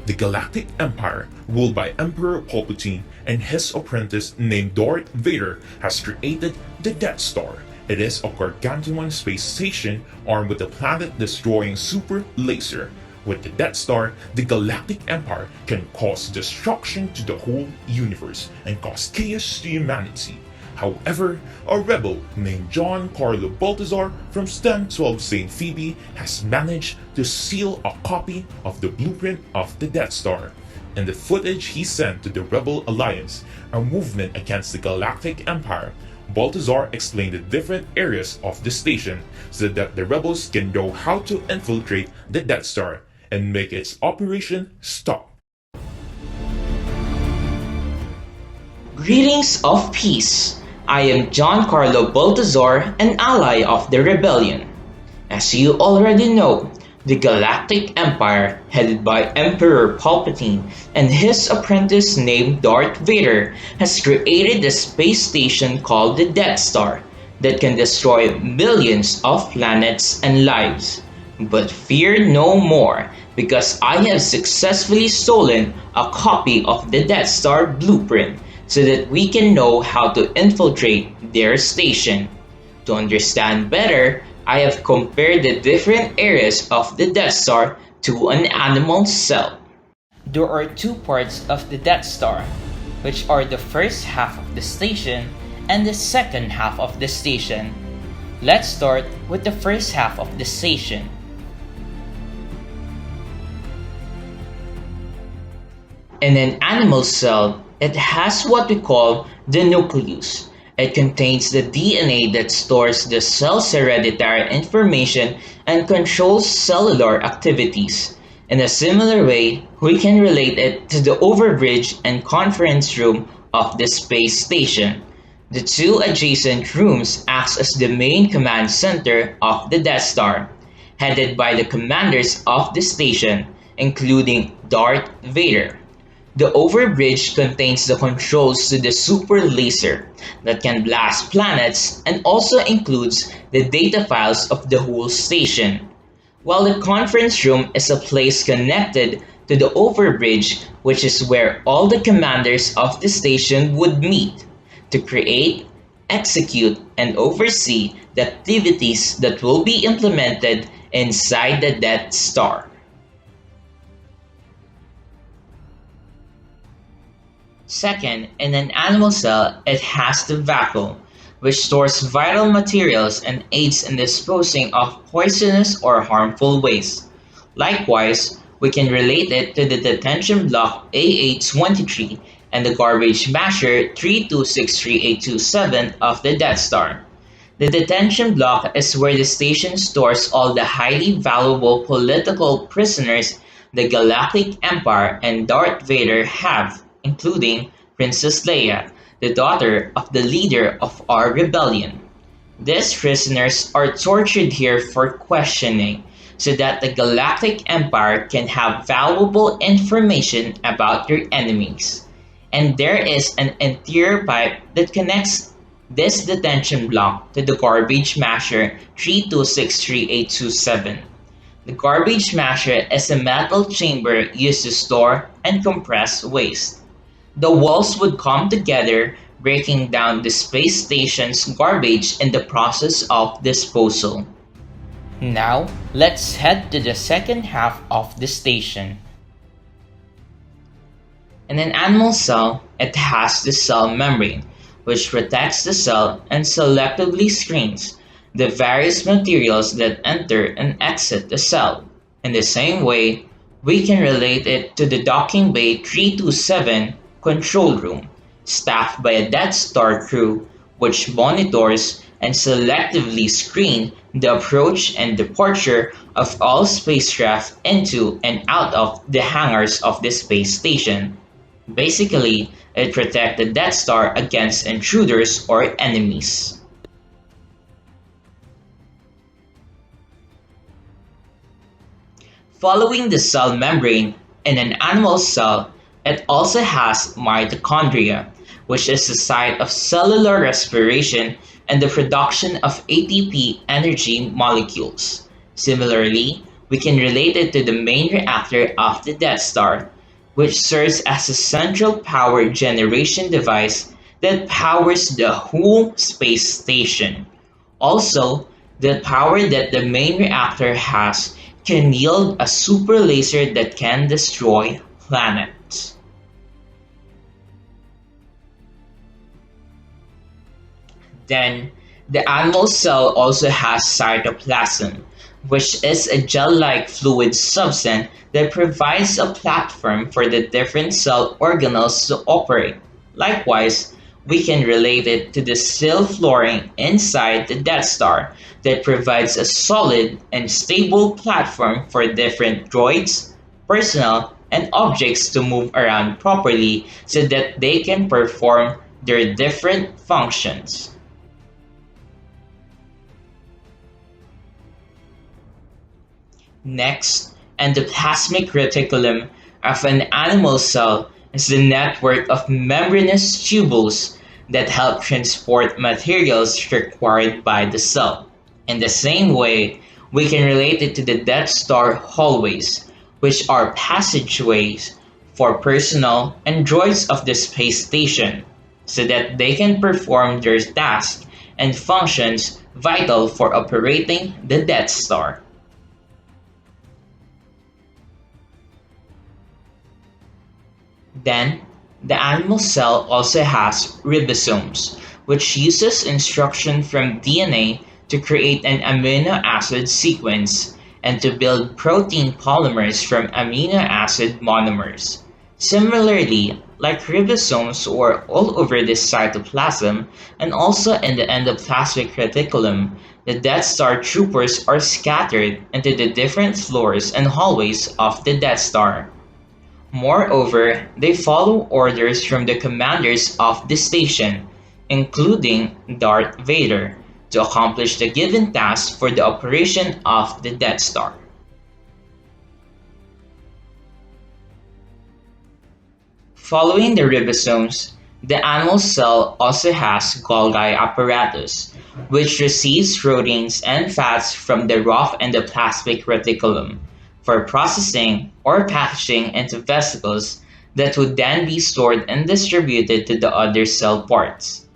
The Galactic Empire, ruled by Emperor Palpatine and his apprentice named Darth Vader, has created the Death Star. It is a gargantuan space station armed with a planet-destroying super laser. With the Death Star, the Galactic Empire can cause destruction to the whole universe and cause chaos to humanity. However, a rebel named John Carlo Baltazar from STEM 12 St. Phoebe has managed to steal a copy of the blueprint of the Death Star. In the footage he sent to the Rebel Alliance, a movement against the Galactic Empire, Baltazar explained the different areas of the station so that the rebels can know how to infiltrate the Death Star and make its operation stop. Greetings of peace. I am John Carlo Baltazar, an ally of the rebellion. As you already know, the Galactic Empire, headed by Emperor Palpatine and his apprentice named Darth Vader, has created a space station called the Death Star that can destroy millions of planets and lives. But fear no more, because I have successfully stolen a copy of the Death Star blueprint so that we can know how to infiltrate their station. To understand better, I have compared the different areas of the Death Star to an animal cell. There are two parts of the Death Star, which are the first half of the station and the second half of the station. Let's start with the first half of the station. In an animal cell, it has what we call the nucleus. It contains the DNA that stores the cell's hereditary information and controls cellular activities. In a similar way, we can relate it to the overbridge and conference room of the space station. The two adjacent rooms act as the main command center of the Death Star, headed by the commanders of the station, including Darth Vader. The overbridge contains the controls to the super laser that can blast planets and also includes the data files of the whole station, while the conference room is a place connected to the overbridge, which is where all the commanders of the station would meet to create, execute, and oversee the activities that will be implemented inside the Death Star. Second, in an animal cell, it has the vacuole, which stores vital materials and aids in disposing of poisonous or harmful waste. Likewise, we can relate it to the detention block AA-23 and the garbage masher 3263A27 of the Death Star. The detention block is where the station stores all the highly valuable political prisoners the Galactic Empire and Darth Vader have, including Princess Leia, the daughter of the leader of our rebellion. These prisoners are tortured here for questioning, so that the Galactic Empire can have valuable information about your enemies. And there is an interior pipe that connects this detention block to the garbage masher 3263A27. The garbage masher is a metal chamber used to store and compress waste. The walls would come together, breaking down the space station's garbage in the process of disposal. Now, let's head to the second half of the station. In an animal cell, it has the cell membrane, which protects the cell and selectively screens the various materials that enter and exit the cell. In the same way, we can relate it to the docking bay 327 control room, staffed by a Death Star crew which monitors and selectively screen the approach and departure of all spacecraft into and out of the hangars of the space station. Basically, it protects the Death Star against intruders or enemies. Following the cell membrane, in an animal cell, it also has mitochondria, which is the site of cellular respiration and the production of ATP energy molecules. Similarly, we can relate it to the main reactor of the Death Star, which serves as a central power generation device that powers the whole space station. Also, the power that the main reactor has can yield a super laser that can destroy planets. Then, the animal cell also has cytoplasm, which is a gel-like fluid substance that provides a platform for the different cell organelles to operate. Likewise, we can relate it to the cell flooring inside the Death Star that provides a solid and stable platform for different droids, personnel, and objects to move around properly so that they can perform their different functions. Next, endoplasmic reticulum of an animal cell is the network of membranous tubules that help transport materials required by the cell. In the same way, we can relate it to the Death Star hallways, which are passageways for personnel and droids of the space station, so that they can perform their tasks and functions vital for operating the Death Star. Then, the animal cell also has ribosomes, which uses instruction from DNA to create an amino acid sequence and to build protein polymers from amino acid monomers. Similarly, like ribosomes are all over the cytoplasm and also in the endoplasmic reticulum, the Death Star troopers are scattered into the different floors and hallways of the Death Star. Moreover, they follow orders from the commanders of the station, including Darth Vader, to accomplish the given task for the operation of the Death Star. Following the ribosomes, the animal cell also has Golgi apparatus, which receives proteins and fats from the rough endoplasmic reticulum for processing or packaging into vesicles that would then be stored and distributed to the other cell parts.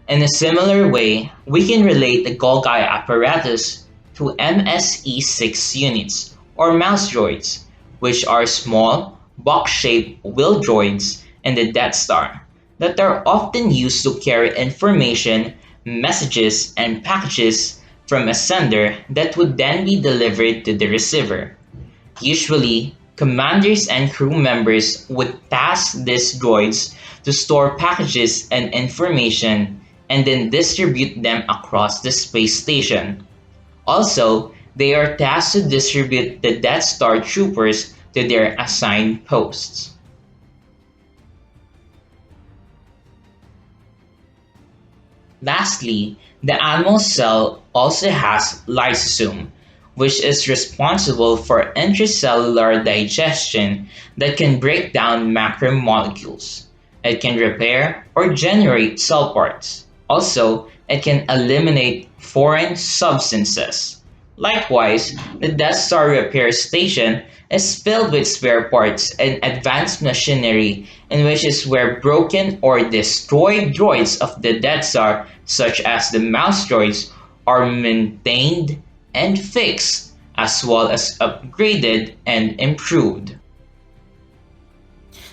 In a similar way, we can relate the Golgi apparatus to MSE-6 units, or mouse droids, which are small, box-shaped wheel droids in the Death Star that are often used to carry information, messages, and packages from a sender that would then be delivered to the receiver. Usually, commanders and crew members would task these droids to store packages and information and then distribute them across the space station. Also, they are tasked to distribute the Death Star troopers to their assigned posts. Lastly, the animal cell also has lysosome, which is responsible for intracellular digestion that can break down macromolecules. It can repair or generate cell parts. Also, it can eliminate foreign substances. Likewise, the Death Star repair station is filled with spare parts and advanced machinery in which is where broken or destroyed droids of the Death Star, such as the mouse droids, are maintained and fixed, as well as upgraded and improved.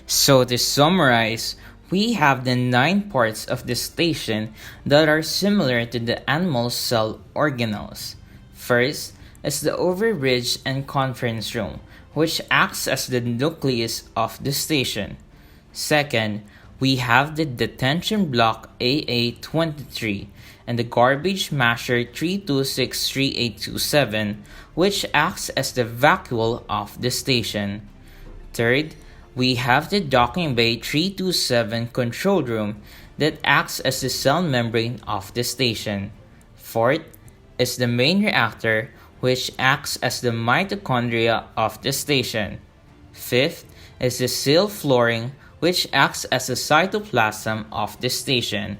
So to summarize, we have the 9 parts of the station that are similar to the animal cell organelles. First is the overbridge and conference room, which acts as the nucleus of the station. Second, we have the detention block AA-23 and the garbage masher 3263827, which acts as the vacuole of the station. Third, we have the docking bay 327 control room that acts as the cell membrane of the station. Fourth is the main reactor, which acts as the mitochondria of the station. Fifth is the cell flooring, which acts as the cytoplasm of the station.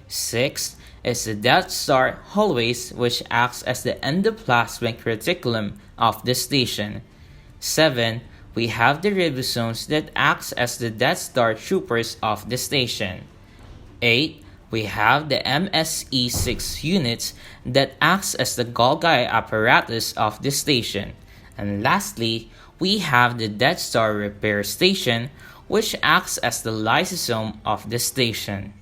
Sixth is the Death Star hallways, which acts as the endoplasmic reticulum of the station. 7. we have the ribosomes that acts as the Death Star troopers of the station. 8. We have the MSE-6 units that acts as the Golgi apparatus of the station. And lastly, we have the Death Star repair station, which acts as the lysosome of the station.